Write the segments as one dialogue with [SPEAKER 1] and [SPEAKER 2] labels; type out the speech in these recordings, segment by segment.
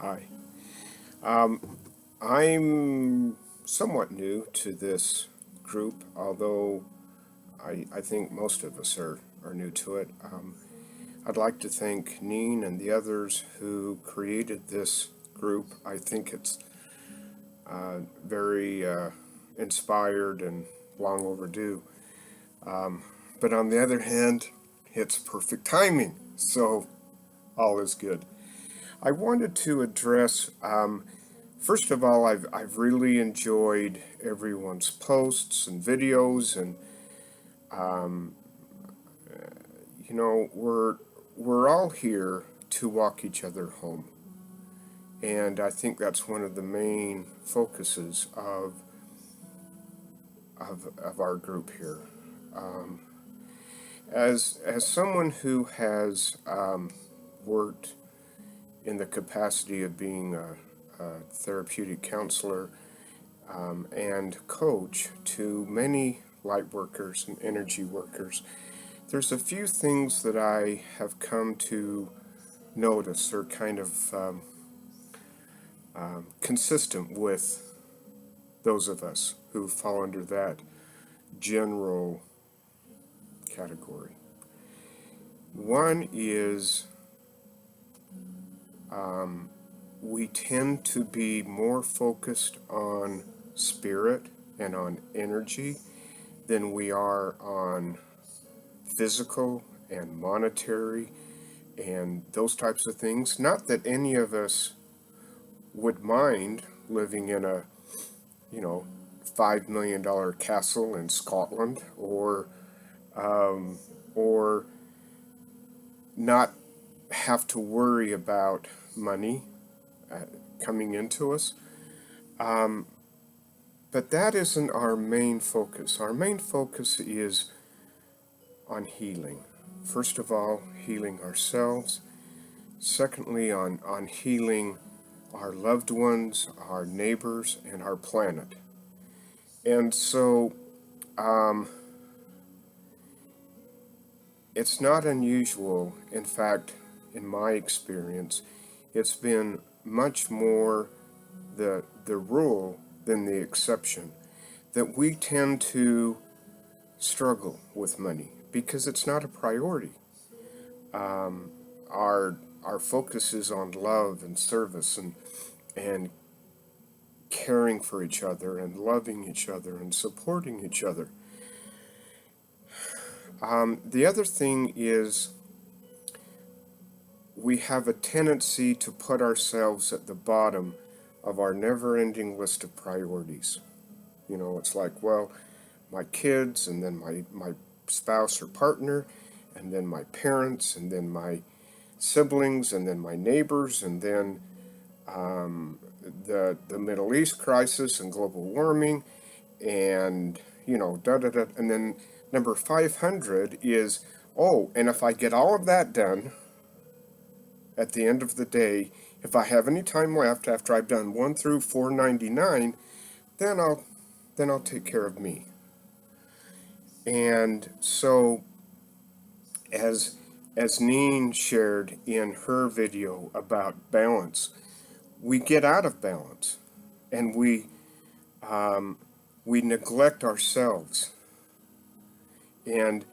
[SPEAKER 1] Hi. I'm somewhat new to this group, although I think most of us are new to it. I'd like to thank Neen and the others who created this group. I think it's very inspired and long overdue. But on the other hand, it's perfect timing, so all is good. I wanted to address first of all, I've really enjoyed everyone's posts and videos, and we're all here to walk each other home, and I think that's one of the main focuses of our group here. As someone who has worked in the capacity of being a therapeutic counselor and coach to many light workers and energy workers, there's a few things that I have come to notice are kind of consistent with those of us who fall under that general category. One is we tend to be more focused on spirit and on energy than we are on physical and monetary and those types of things. Not that any of us would mind living in a, $5 million castle in Scotland, or not have to worry about money coming into us. But that isn't our main focus. Our main focus is on healing. First of all, healing ourselves. Secondly, on healing our loved ones, our neighbors, and our planet. And so, it's not unusual. In fact, in my experience, it's been much more the rule than the exception that we tend to struggle with money because it's not a priority. Our focus is on love and service and caring for each other and loving each other and supporting each other. The other thing is we have a tendency to put ourselves at the bottom of our never-ending list of priorities. It's like, well, my kids, and then my spouse or partner, and then my parents, and then my siblings, and then my neighbors, and then the Middle East crisis and global warming, and and then number 500 is, and if I get all of that done at the end of the day, if I have any time left after I've done 1 through 499, then I'll take care of me. And so, as Neen shared in her video about balance, we get out of balance, and we neglect ourselves. And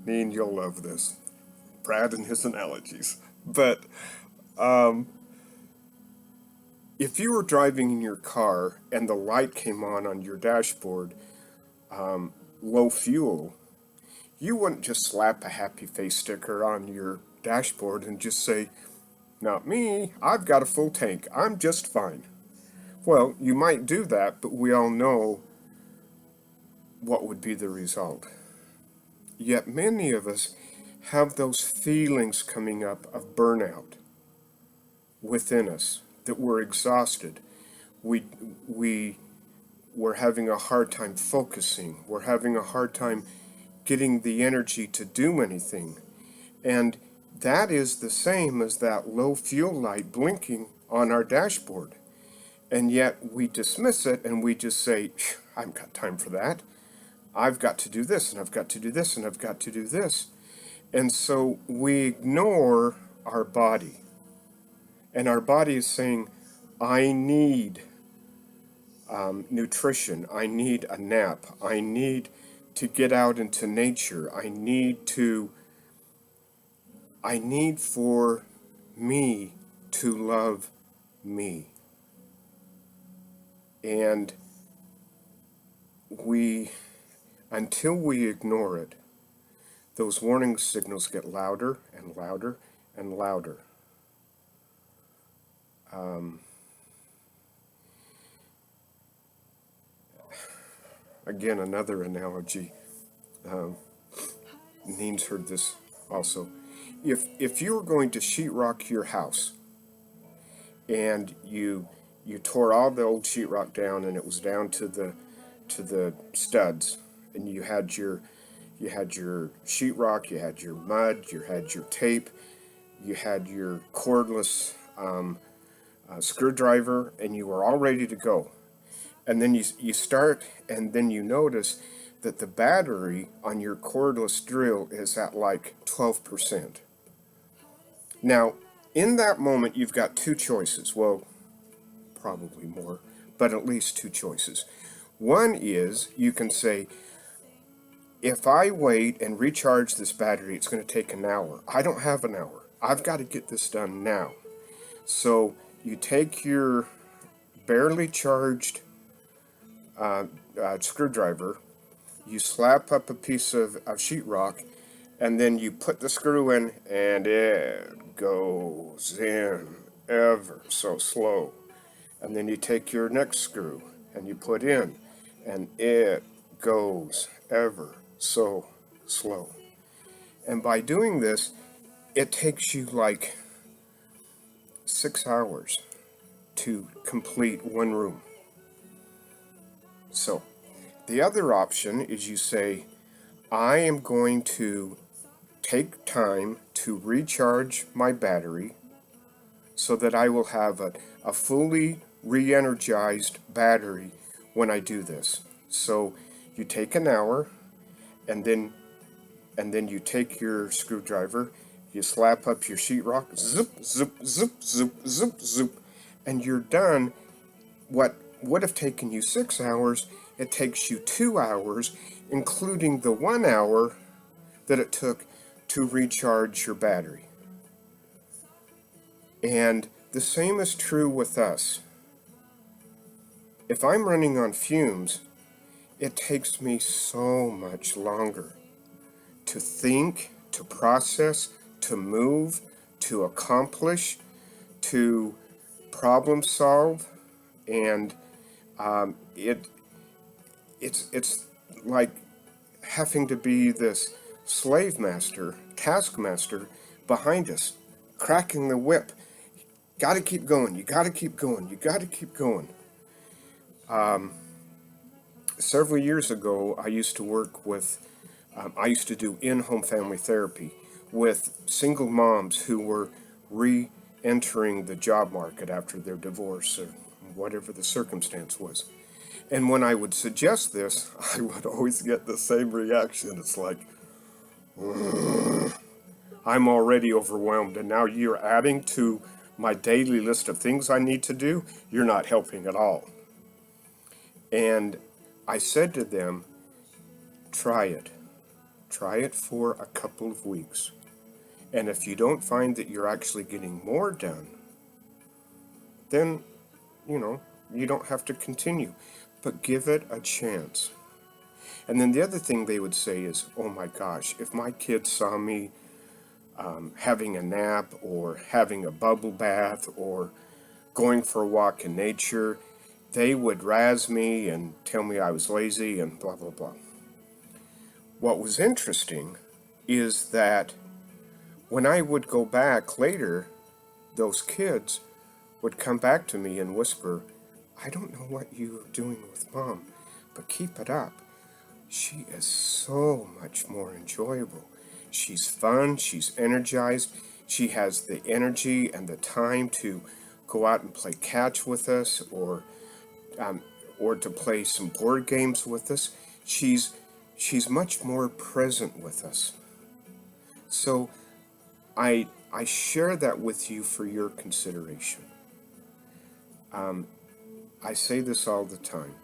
[SPEAKER 1] Neen, you'll love this, Brad and his analogies. But if you were driving in your car and the light came on your dashboard, low fuel, you wouldn't just slap a happy face sticker on your dashboard and just say, "Not me, I've got a full tank, I'm just fine." Well, you might do that, but we all know what would be the result. Yet many of us have those feelings coming up of burnout within us, that we're exhausted. We're having a hard time focusing. We're having a hard time getting the energy to do anything. And that is the same as that low fuel light blinking on our dashboard. And yet we dismiss it and we just say, "I haven't got time for that. I've got to do this, and I've got to do this, and I've got to do this." And so we ignore our body. And our body is saying, I need nutrition. I need a nap. I need to get out into nature. I need for me to love me. And until we ignore it, those warning signals get louder and louder and louder. Again, another analogy. Neen's heard this also. If you were going to sheetrock your house and you tore all the old sheetrock down and it was down to the studs, and you had your sheetrock, you had your mud, you had your tape, you had your cordless screwdriver, and you were all ready to go. And then you start, and then you notice that the battery on your cordless drill is at like 12%. Now, in that moment, you've got two choices. Well, probably more, but at least two choices. One is you can say, if I wait and recharge this battery, it's going to take an hour. I don't have an hour. I've got to get this done now. So you take your barely charged screwdriver, you slap up a piece of sheetrock, and then you put the screw in, and it goes in ever so slow. And then you take your next screw, and you put in, and it goes ever so slow. And by doing this, it takes you like 6 hours to complete one room. So, the other option is you say, I am going to take time to recharge my battery so that I will have a fully re-energized battery when I do this. So you take an hour, and then you take your screwdriver, you slap up your sheetrock, zip, zip, zip, zip, zip, zip, and you're done. What would have taken you 6 hours, it takes you 2 hours, including the 1 hour that it took to recharge your battery. And the same is true with us. If I'm running on fumes, it takes me so much longer to think, to process, to move, to accomplish, to problem solve, and it's like having to be this slave master, taskmaster behind us, cracking the whip. Got to keep going. You got to keep going. You got to keep going. Several years ago, I used to work with. I used to do in-home family therapy with single moms who were re-entering the job market after their divorce or whatever the circumstance was. And when I would suggest this, I would always get the same reaction. It's like, I'm already overwhelmed, and now you're adding to my daily list of things I need to do. You're not helping at all. And I said to them, try it. Try it for a couple of weeks. And if you don't find that you're actually getting more done, then, you don't have to continue. But give it a chance. And then the other thing they would say is, oh my gosh, if my kids saw me having a nap or having a bubble bath or going for a walk in nature, they would razz me and tell me I was lazy and blah, blah, blah. What was interesting is that when I would go back later, those kids would come back to me and whisper, I don't know what you're doing with Mom, but keep it up. She is so much more enjoyable. She's fun, she's energized, she has the energy and the time to go out and play catch with us or to play some board games with us. She's much more present with us. So I I share that with you for your consideration. I say this all the time.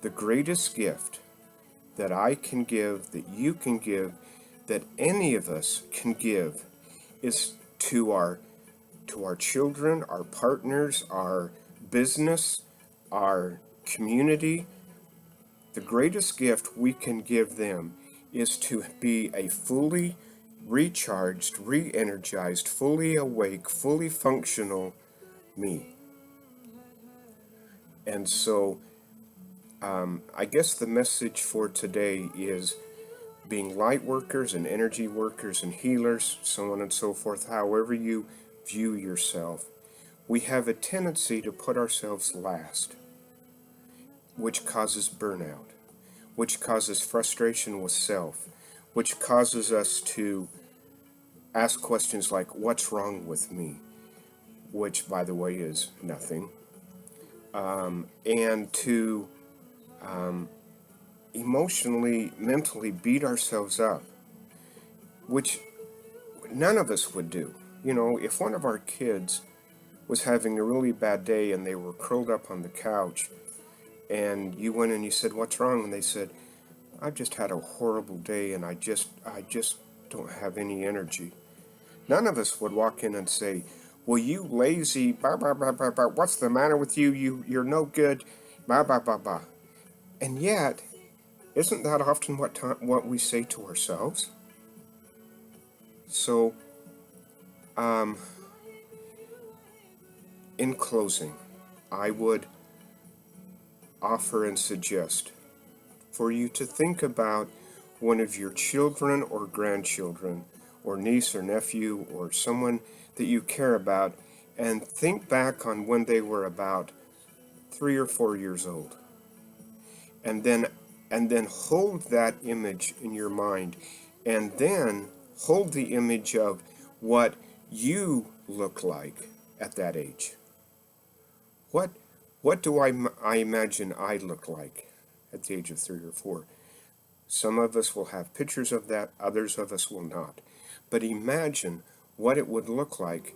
[SPEAKER 1] The greatest gift that I can give, that you can give, that any of us can give is to our children, our partners, our business, our community. The greatest gift we can give them is to be a fully recharged, re-energized, fully awake, fully functional me. And so I guess the message for today is being light workers and energy workers and healers, so on and so forth, however you view yourself. We have a tendency to put ourselves last, which causes burnout, which causes frustration with self, which causes us to ask questions like, what's wrong with me? Which, by the way, is nothing. And to emotionally, mentally beat ourselves up, which none of us would do. You know, if one of our kids was having a really bad day and they were curled up on the couch and you went and you said, what's wrong? And they said, I've just had a horrible day and I just don't have any energy. None of us would walk in and say, well, you lazy, bah, bah, bah, bah, bah, what's the matter with you? You're no good, bah, bah, bah, bah. And yet, isn't that often what we say to ourselves? So, in closing, I would offer and suggest for you to think about one of your children or grandchildren or niece or nephew or someone that you care about, and think back on when they were about 3 or 4 years old. And then hold that image in your mind, and then hold the image of what you look like at that age. What do I imagine I look like at the age of 3 or 4? Some of us will have pictures of that, others of us will not. But imagine what it would look like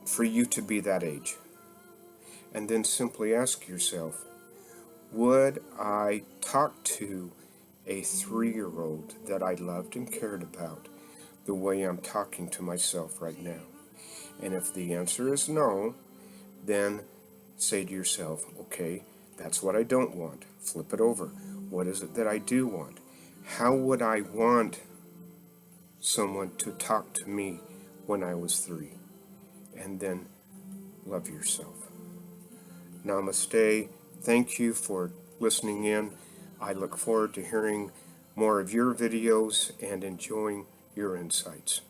[SPEAKER 1] for you to be that age. And then simply ask yourself, would I talk to a 3-year-old that I loved and cared about the way I'm talking to myself right now? And if the answer is no, then say to yourself, okay, that's what I don't want. Flip it over. What is it that I do want? How would I want someone to talk to me when I was 3? And then love yourself. Namaste. Thank you for listening in. I look forward to hearing more of your videos and enjoying your insights.